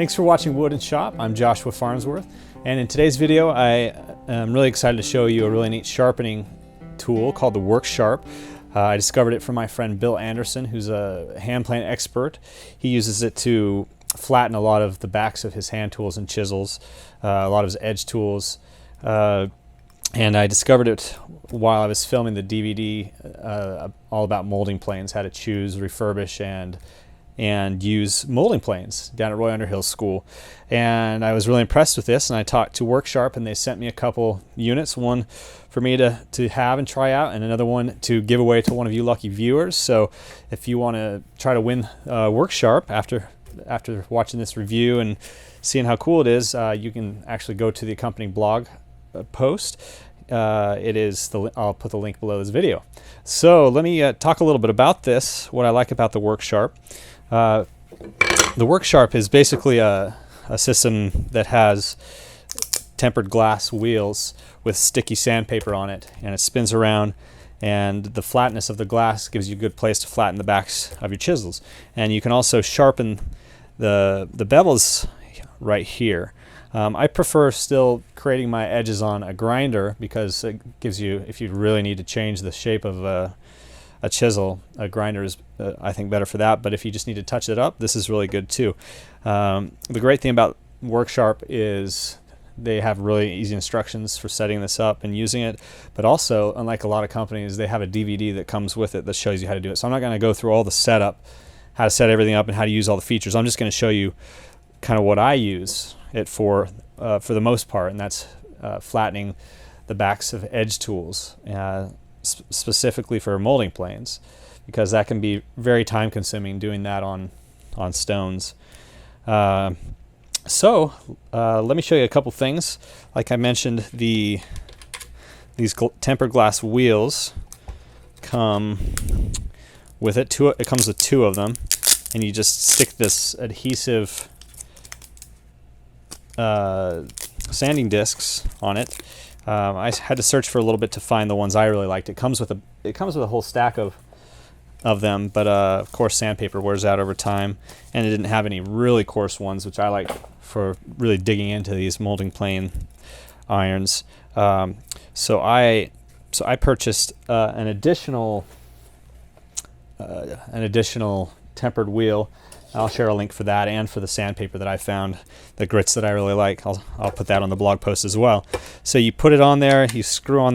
Thanks for watching Wood and Shop. I'm Joshua Farnsworth, and in today's video I am really excited to show you a really neat sharpening tool called the Work Sharp. I discovered it from my friend Bill Anderson, who's a hand plane expert. He uses it to flatten a lot of the backs of his hand tools and chisels, a lot of his edge tools. And I discovered it while I was filming the DVD all about molding planes, how to choose, refurbish, and use molding planes down at Roy Underhill School. And I was really impressed with this, and I talked to Worksharp, and they sent me a couple units, one for me to have and try out, and another one to give away to one of you lucky viewers. So if you want to try to win Worksharp after watching this review and seeing how cool it is, you can actually go to the accompanying blog post. I'll put the link below this video. So let me talk a little bit about this, what I like about the Worksharp. The Worksharp is basically a system that has tempered glass wheels with sticky sandpaper on it, and it spins around, and the flatness of the glass gives you a good place to flatten the backs of your chisels. And you can also sharpen the bevels right here. I prefer still creating my edges on a grinder because it gives you, if you really need to change the shape of a chisel, a grinder is I think better for that. But if you just need to touch it up, this is really good too. The great thing about Worksharp is they have really easy instructions for setting this up and using it, but also, unlike a lot of companies, they have a DVD that comes with it that shows you how to do it. So I'm not going to go through all the setup, how to set everything up and how to use all the features. I'm just going to show you kind of what I use it for the most part, and that's flattening the backs of edge tools, specifically for molding planes, because that can be very time consuming doing that on stones. So let me show you a couple things. Like I mentioned, these tempered glass wheels come with it. It comes with two of them, and you just stick this adhesive sanding discs on it. I had to search for a little bit to find the ones I really liked. It comes with a whole stack of them, but of course sandpaper wears out over time, and it didn't have any really coarse ones, which I like for really digging into these molding plane irons. So I purchased an additional tempered wheel. I'll share a link for that and for the sandpaper that I found, the grits that I really like. I'll put that on the blog post as well. So you put it on there, you screw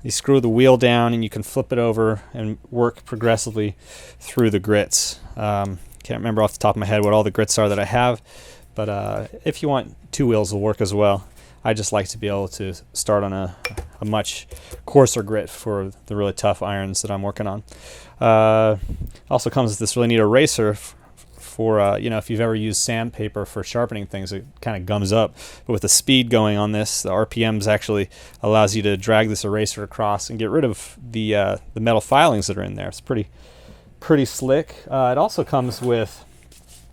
the wheel down, and you can flip it over and work progressively through the grits. Can't remember off the top of my head what all the grits are that I have, but if you want, two wheels will work as well. I just like to be able to start on a much coarser grit for the really tough irons that I'm working on. Also comes with this really neat eraser for if you've ever used sandpaper for sharpening things, it kind of gums up. But with the speed going on this, the RPMs actually allows you to drag this eraser across and get rid of the metal filings that are in there. It's pretty slick. It also comes with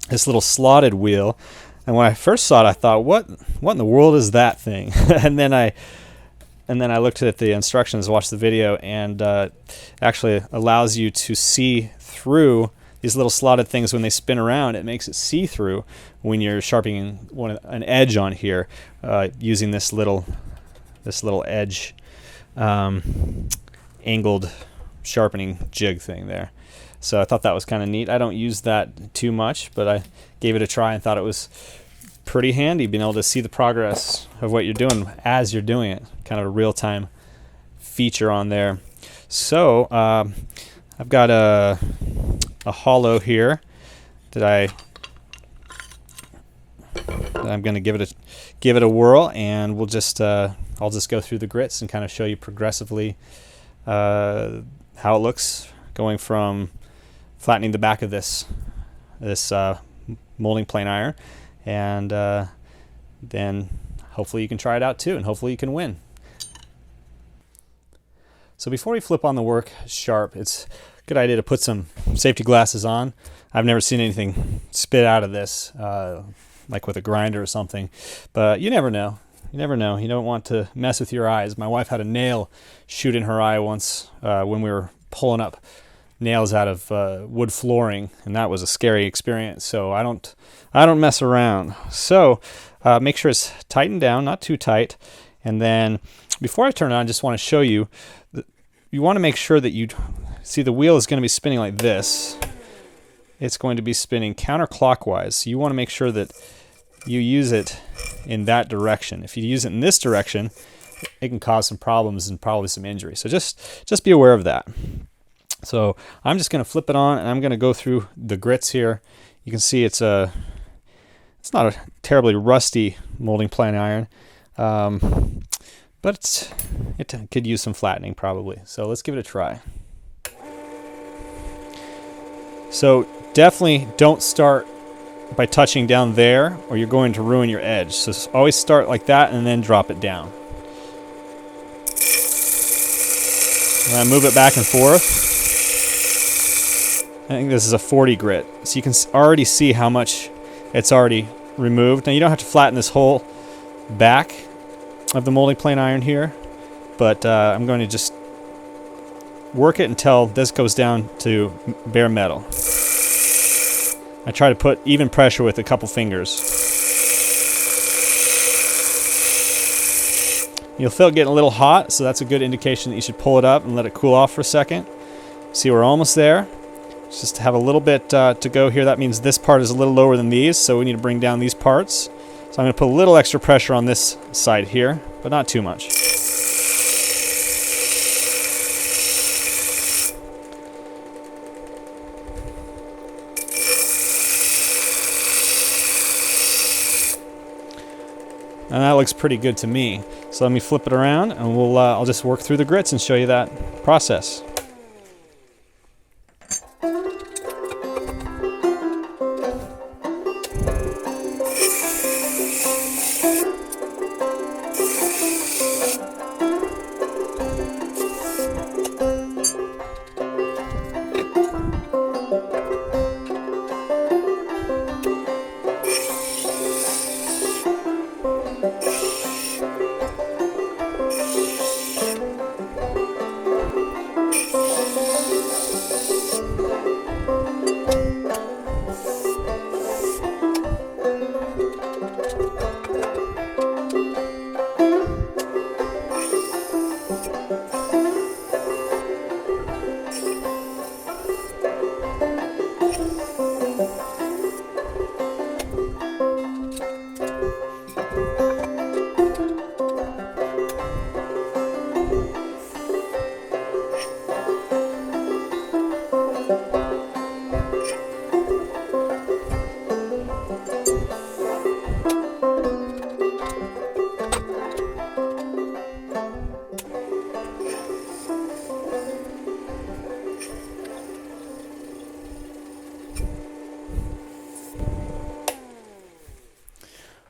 this little slotted wheel. And when I first saw it, I thought, what in the world is that thing? and then I looked at the instructions, watched the video, and actually allows you to see through these little slotted things when they spin around. It makes it see-through when you're sharpening an edge on here, using this little edge angled sharpening jig thing there. So I thought that was kind of neat. I don't use that too much, but I gave it a try and thought it was pretty handy, being able to see the progress of what you're doing as you're doing it. Kind of a real-time feature on there. So I've got a hollow here that I'm going to give it a whirl, and I'll just go through the grits and kind of show you progressively how it looks, going from flattening the back of this molding plane iron, and then hopefully you can try it out too, and hopefully you can win. So before we flip on the Worksharp, it's a good idea to put some safety glasses on. I've never seen anything spit out of this, like with a grinder or something, but you never know. You never know. You don't want to mess with your eyes. My wife had a nail shoot in her eye once when we were pulling up nails out of wood flooring, and that was a scary experience. So I don't mess around. So make sure it's tightened down, not too tight. And then before I turn it on, I just want to show you that you want to make sure that you see the wheel is going to be spinning like this. It's going to be spinning counterclockwise. So you want to make sure that you use it in that direction. If you use it in this direction, it can cause some problems and probably some injury. So just be aware of that. So I'm just going to flip it on, and I'm going to go through the grits here. You can see it's not a terribly rusty molding plane iron, but it could use some flattening probably. So let's give it a try. So definitely don't start by touching down there, or you're going to ruin your edge. So always start like that and then drop it down. And I move it back and forth. I think this is a 40 grit, so you can already see how much it's already removed. Now you don't have to flatten this whole back of the molding plane iron here, but I'm going to just work it until this goes down to bare metal. I try to put even pressure with a couple fingers. You'll feel it getting a little hot, so that's a good indication that you should pull it up and let it cool off for a second. See, we're almost there. Just have a little bit to go here. That means this part is a little lower than these, so we need to bring down these parts. So I'm going to put a little extra pressure on this side here, but not too much. And that looks pretty good to me. So let me flip it around, and I'll just work through the grits and show you that process.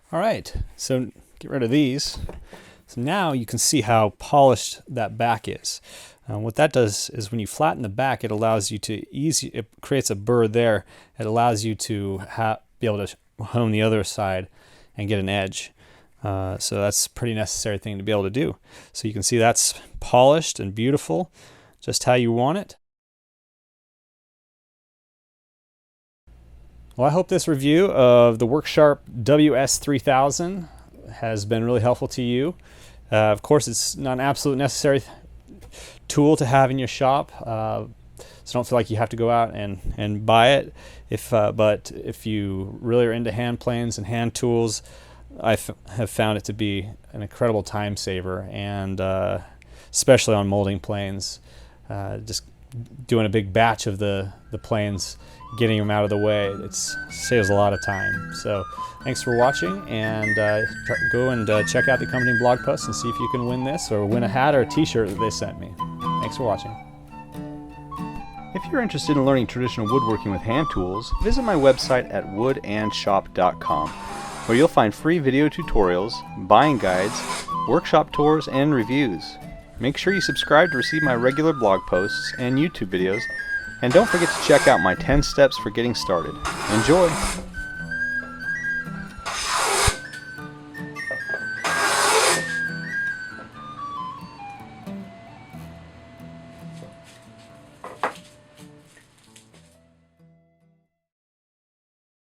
All right, so get rid of these. So now you can see how polished that back is. What that does is when you flatten the back, it allows you to it creates a burr there. It allows you to be able to hone the other side and get an edge. So that's a pretty necessary thing to be able to do. So you can see that's polished and beautiful, just how you want it. Well, I hope this review of the WorkSharp WS3000 has been really helpful to you. Of course, it's not an absolute necessary tool to have in your shop, so don't feel like you have to go out and buy it. But if you really are into hand planes and hand tools, I have found it to be an incredible time saver, and especially on molding planes. Just doing a big batch of the planes, getting them out of the way, it saves a lot of time. So thanks for watching, and go and check out the company blog post and see if you can win this, or win a hat or a t-shirt that they sent me. Thanks for watching. If you're interested in learning traditional woodworking with hand tools, visit my website at woodandshop.com, where you'll find free video tutorials, buying guides, workshop tours, and reviews. Make sure you subscribe to receive my regular blog posts and YouTube videos, and don't forget to check out my 10 steps for getting started. Enjoy!